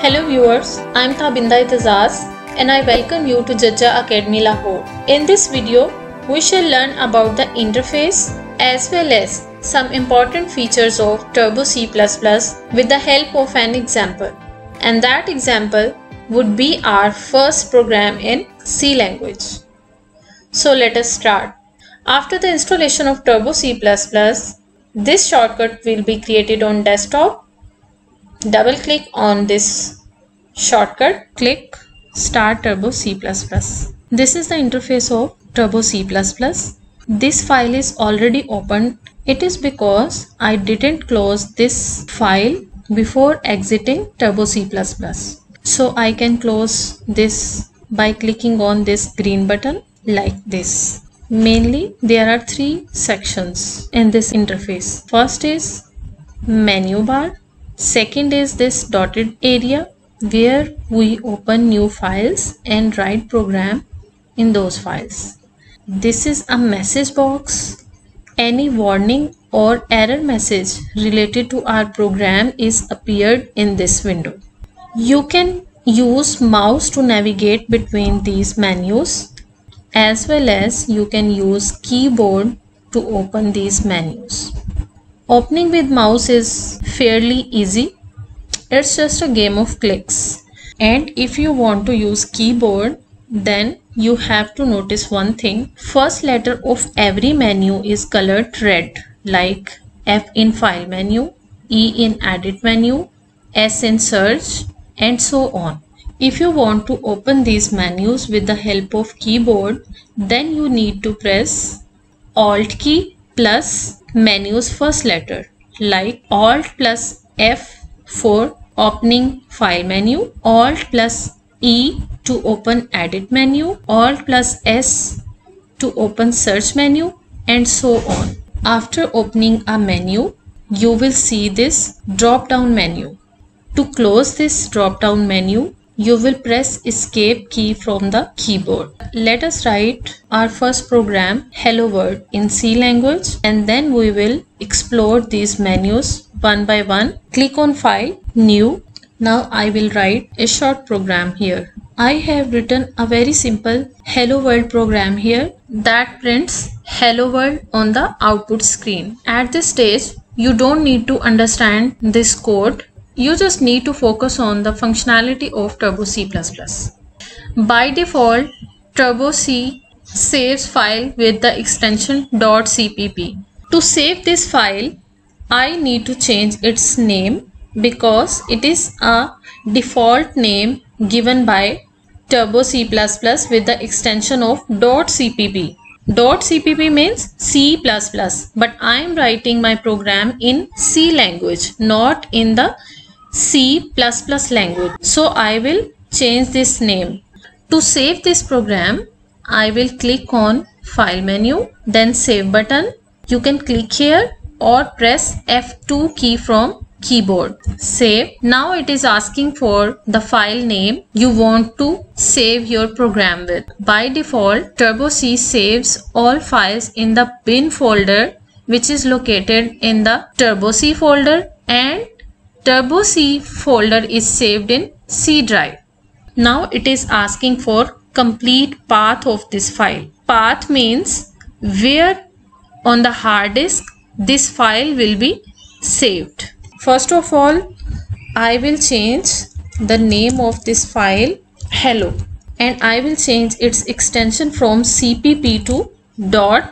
Hello viewers, I am Thabinda Itazaz and I welcome you to Jajja Academy Lahore. In this video, we shall learn about the interface as well as some important features of Turbo C++ with the help of an example. And that example would be our first program in C language. So let us start. After the installation of Turbo C++, this shortcut will be created on desktop. Double click on this shortcut, click Start Turbo C++. This is the interface of Turbo C++. This file is already opened. It is because I didn't close this file before exiting Turbo C++. So I can close this by clicking on this green button like this. Mainly there are three sections in this interface. First is menu bar. Second is this dotted area where we open new files and write program in those files. This is a message box. Any warning or error message related to our program is appeared in this window. You can use mouse to navigate between these menus, as well as you can use keyboard to open these menus. Opening with mouse is fairly easy. It's just a game of clicks. And if you want to use keyboard, then you have to notice one thing. First letter of every menu is colored red, like F in file menu, E in edit menu, S in search, and so on. If you want to open these menus with the help of keyboard, then you need to press Alt key plus menu's first letter, like Alt plus F for opening file menu, Alt plus E to open edit menu, Alt plus S to open search menu, and so on. After opening a menu, you will see this drop down menu. To close this drop down menu, you will press escape key from the keyboard. Let us write our first program, Hello World, in C language, and then we will explore these menus one by one. Click on File, New. Now I will write a short program here. I have written a very simple Hello World program here that prints Hello World on the output screen. At this stage, you don't need to understand this code. You just need to focus on the functionality of Turbo C++. By default, Turbo C saves file with the extension .cpp. To save this file, I need to change its name because it is a default name given by Turbo C++ with the extension of .cpp. .cpp means C++, but I am writing my program in C language, not in the C++ language. So I will change this name. To save this program, I will click on File menu, then Save button. You can click here or press F2 key from keyboard. Save. Now it is asking for the file name you want to save your program with. By default, Turbo C saves all files in the bin folder, which is located in the Turbo C folder, and Turbo C folder is saved in C drive. Now it is asking for complete path of this file. Path means where on the hard disk this file will be saved. First of all, I will change the name of this file hello, and I will change its extension from cpp to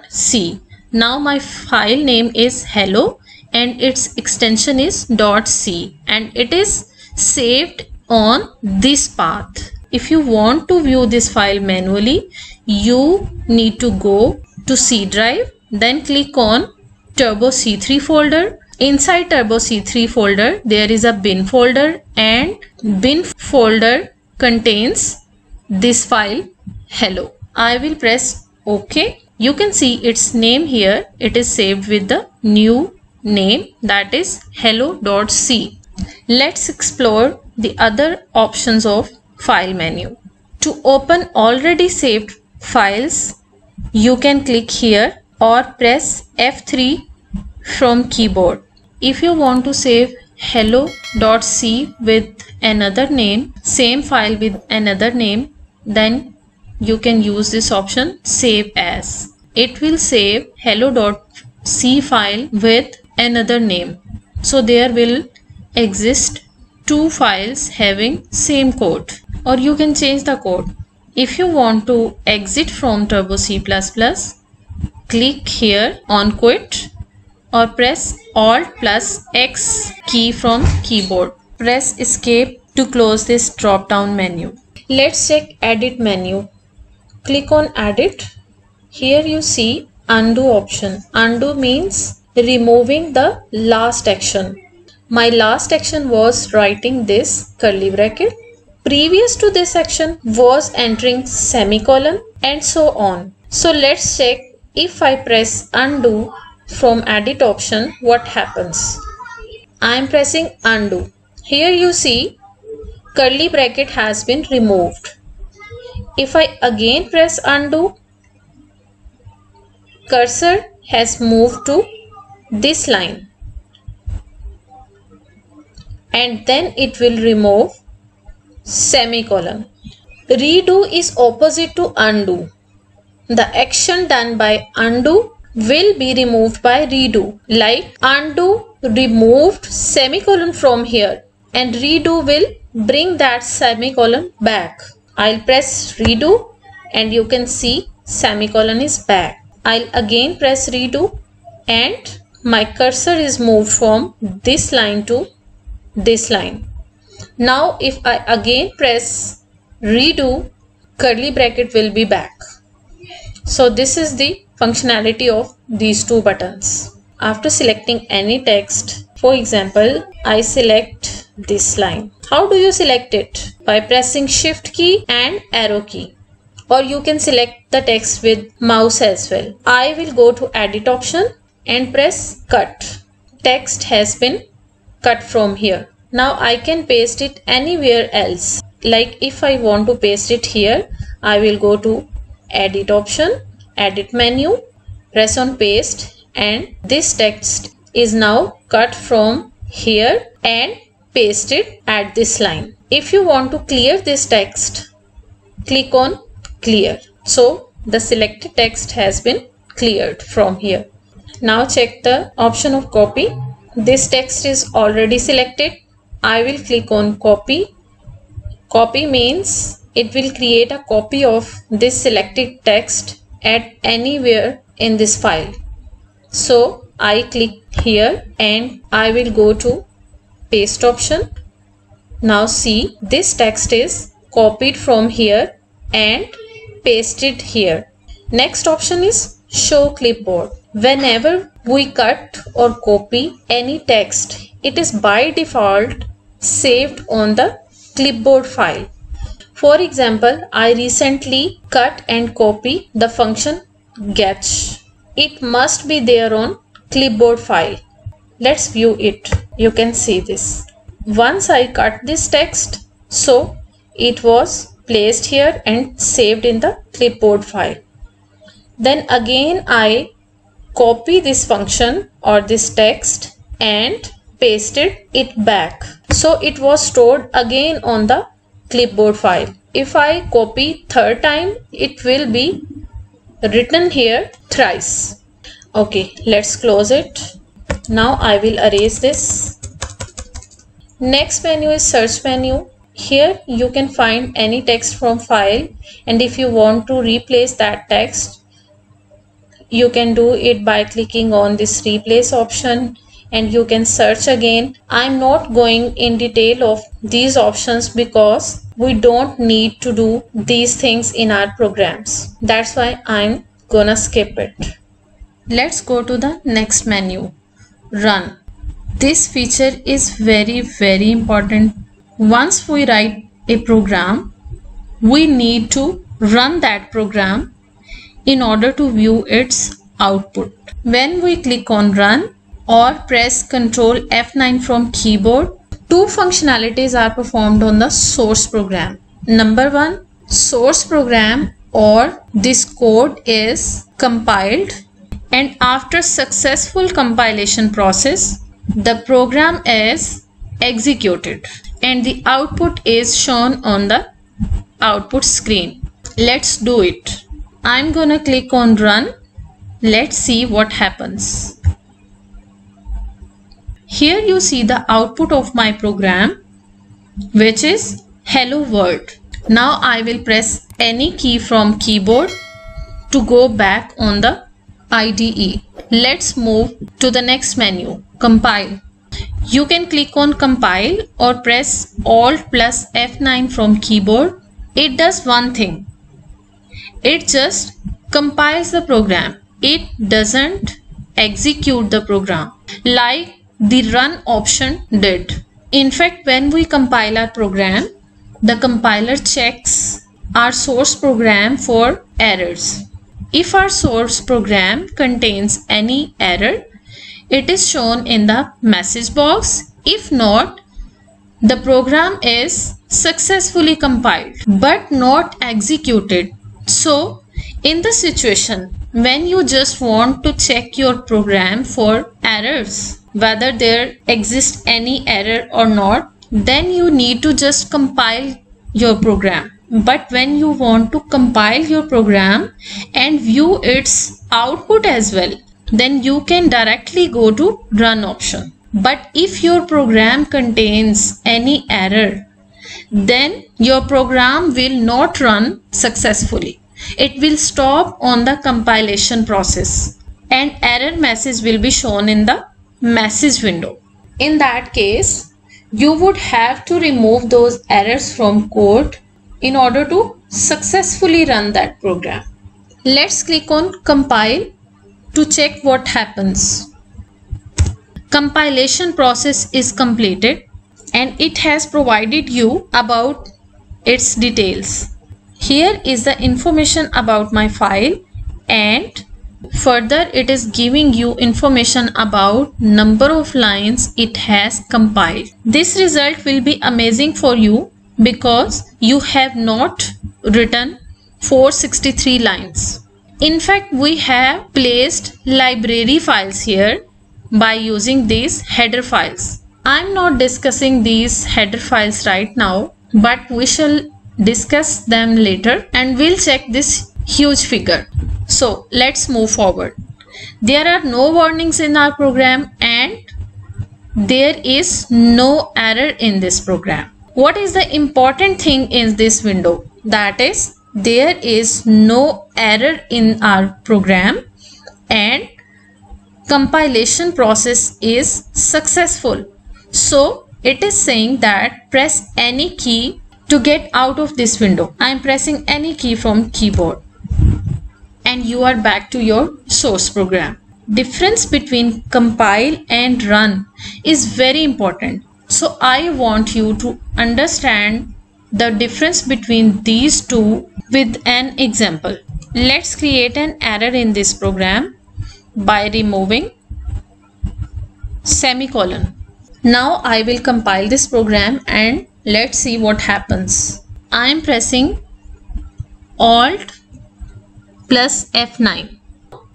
.c. Now my file name is hello and its extension is .c, and it is saved on this path. If you want to view this file manually, you need to go to C drive, then click on Turbo C3 folder. Inside Turbo C3 folder, there is a bin folder, and bin folder contains this file hello. I will press OK. You can see its name here. It is saved with the new name, that is hello.c. Let's explore the other options of file menu. To open already saved files, you can click here or press F3 from keyboard. If you want to save hello.c with another name, same file with another name, then you can use this option save as. It will save hello.c file with another name. So there will exist two files having same code, or you can change the code. If you want to exit from Turbo C++, click here on quit or press Alt plus X key from keyboard. Press escape to close this drop down menu. Let's check edit menu. Click on edit. Here you see undo option. Undo means removing the last action. My last action was writing this curly bracket. Previous to this action was entering semicolon and so on. So let's check if I press undo from edit option, what happens. I am pressing undo. Here you see curly bracket has been removed. If I again press undo, cursor has moved to this line and then it will remove semicolon. Redo is opposite to undo. The action done by undo will be removed by redo. Like undo removed semicolon from here and redo will bring that semicolon back. I'll press redo and you can see semicolon is back. I'll again press redo and my cursor is moved from this line to this line. Now if I again press redo, curly bracket will be back. So this is the functionality of these two buttons. After selecting any text, for example, I select this line. How do you select it? By pressing shift key and arrow key. Or you can select the text with mouse as well. I will go to edit option and press cut. Text has been cut from here. Now I can paste it anywhere else. Like if I want to paste it here, I will go to edit option, edit menu, press on paste, and this text is now cut from here and pasted at this line. If you want to clear this text, click on clear. So the selected text has been cleared from here. Now check the option of copy. This text is already selected. I will click on copy. Copy means it will create a copy of this selected text at anywhere in this file. So I click here and I will go to paste option. Now see, this text is copied from here and pasted here. Next option is show clipboard. Whenever we cut or copy any text, it is by default saved on the clipboard file. For example, I recently cut and copy the function getch. It must be there on clipboard file. Let's view it. You can see this. Once I cut this text, so it was placed here and saved in the clipboard file. Then again I copy this function or this text and pasted it back. So it was stored again on the clipboard file. If I copy third time, it will be written here thrice. Okay, let's close it. Now I will erase this. Next menu is search menu. Here you can find any text from file, and if you want to replace that text, you can do it by clicking on this replace option and you can search again. I'm not going in detail of these options because we don't need to do these things in our programs. That's why I'm gonna skip it. Let's go to the next menu, run. This feature is very important. Once we write a program, we need to run that program in order to view its output. When we click on run or press Ctrl F9 from keyboard, two functionalities are performed on the source program. Number one, source program or this code is compiled, and after successful compilation process, the program is executed. and the output is shown on the output screen. Let's do it. I'm gonna click on run. Let's see what happens. Here you see the output of my program, which is hello world. Now I will press any key from keyboard to go back on the IDE. Let's move to the next menu, compile. You can click on compile or press Alt plus F9 from keyboard. It does one thing. It just compiles the program. It doesn't execute the program like the run option did. In fact, when we compile our program, the compiler checks our source program for errors. If our source program contains any error, it is shown in the message box. If not, the program is successfully compiled but not executed. So, in the situation when you just want to check your program for errors, whether there exists any error or not, then you need to just compile your program. But when you want to compile your program and view its output as well, then you can directly go to run option. But if your program contains any error, then your program will not run successfully. It will stop on the compilation process and error message will be shown in the message window. In that case, you would have to remove those errors from code in order to successfully run that program. Let's click on compile to check what happens. Compilation process is completed and it has provided you about its details. Here is the information about my file, and further it is giving you information about number of lines it has compiled. This result will be amazing for you because you have not written 463 lines. In fact, we have placed library files here by using these header files. I'm not discussing these header files right now, but we shall discuss them later and we'll check this huge figure. So let's move forward. There are no warnings in our program and there is no error in this program. What is the important thing in this window? That is, there is no error in our program and compilation process is successful. So it is saying that press any key to get out of this window. I am pressing any key from keyboard and you are back to your source program. Difference between compile and run is very important. So I want you to understand the difference between these two with an example. Let's create an error in this program by removing semicolon. Now I will compile this program and let's see what happens. I am pressing Alt plus F9.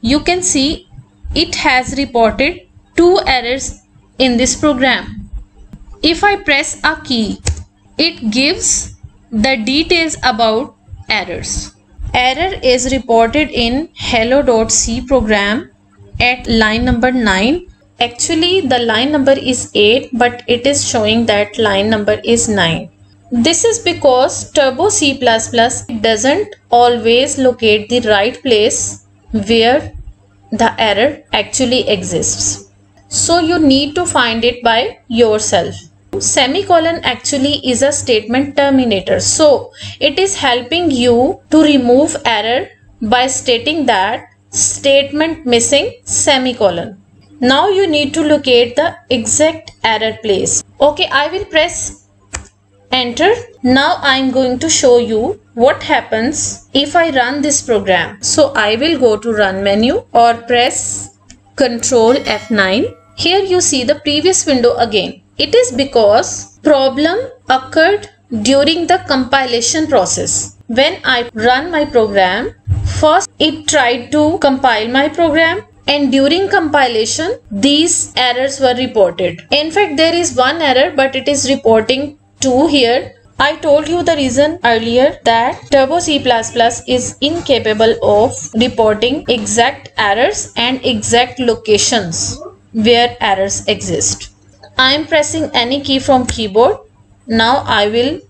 You can see it has reported 2 errors in this program. If I press a key, it gives the details about errors. Error is reported in hello.c program at line number 9. Actually, the line number is 8, but it is showing that line number is 9. This is because Turbo C++ doesn't always locate the right place where the error actually exists. So you need to find it by yourself. Semicolon actually is a statement terminator. So it is helping you to remove error by stating that statement missing semicolon. Now you need to locate the exact error place. Okay, I will press enter. Now I am going to show you what happens if I run this program. So I will go to run menu or press Ctrl F9. Here you see the previous window again. It is because problem occurred during the compilation process. When I run my program, first it tried to compile my program, and during compilation these errors were reported. In fact, there is one error, but it is reporting 2 here. I told you the reason earlier that Turbo C++ is incapable of reporting exact errors and exact locations where errors exist. I am pressing any key from keyboard. Now I will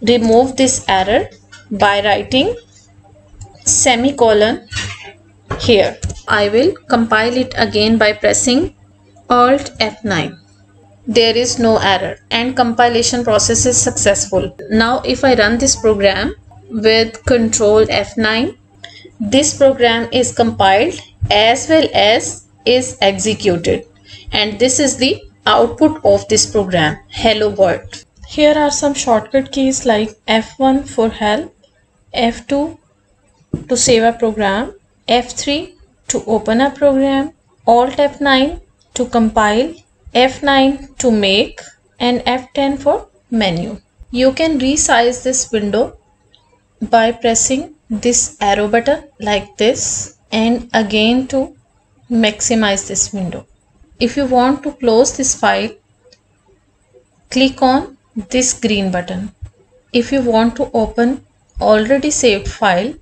remove this error by writing semicolon here. I will compile it again by pressing Alt F9. There is no error and compilation process is successful. Now if I run this program with Control F9, this program is compiled as well as is executed, and this is the output of this program, Hello World. Here are some shortcut keys like F1 for help, F2 to save a program, F3 to open a program, Alt F9 to compile, F9 to make, and F10 for menu. You can resize this window by pressing this arrow button like this, and again to maximize this window. If you want to close this file, click on this green button. If you want to open already saved file,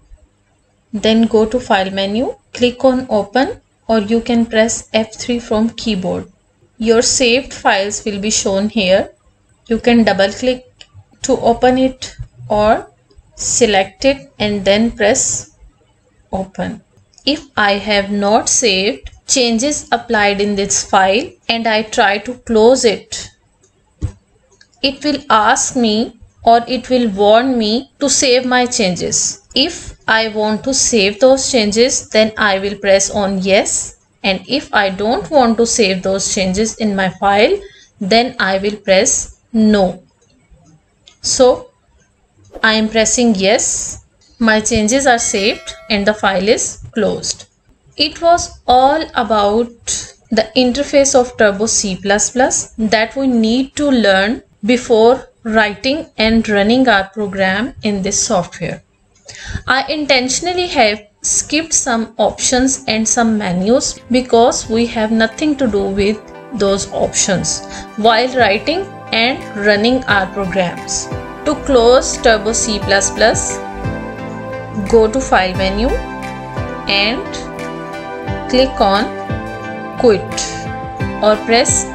then go to file menu, click on open, or you can press F3 from keyboard. Your saved files will be shown here. You can double click to open it or select it and then press open. If I have not saved changes applied in this file and I try to close it, it will ask me or it will warn me to save my changes. If I want to save those changes, then I will press on yes. And if I don't want to save those changes in my file, then I will press no. So I am pressing yes. My changes are saved and the file is closed. It was all about the interface of Turbo C++ that we need to learn before writing and running our program in this software. I intentionally have skipped some options and some menus because we have nothing to do with those options while writing and running our programs. To close Turbo C++, go to File menu and click on Quit or press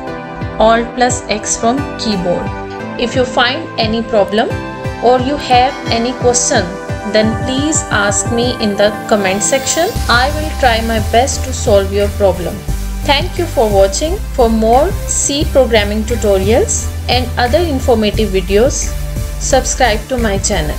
Alt plus X from keyboard. If you find any problem or you have any question, then please ask me in the comment section. I will try my best to solve your problem. Thank you for watching. For more C programming tutorials and other informative videos, subscribe to my channel.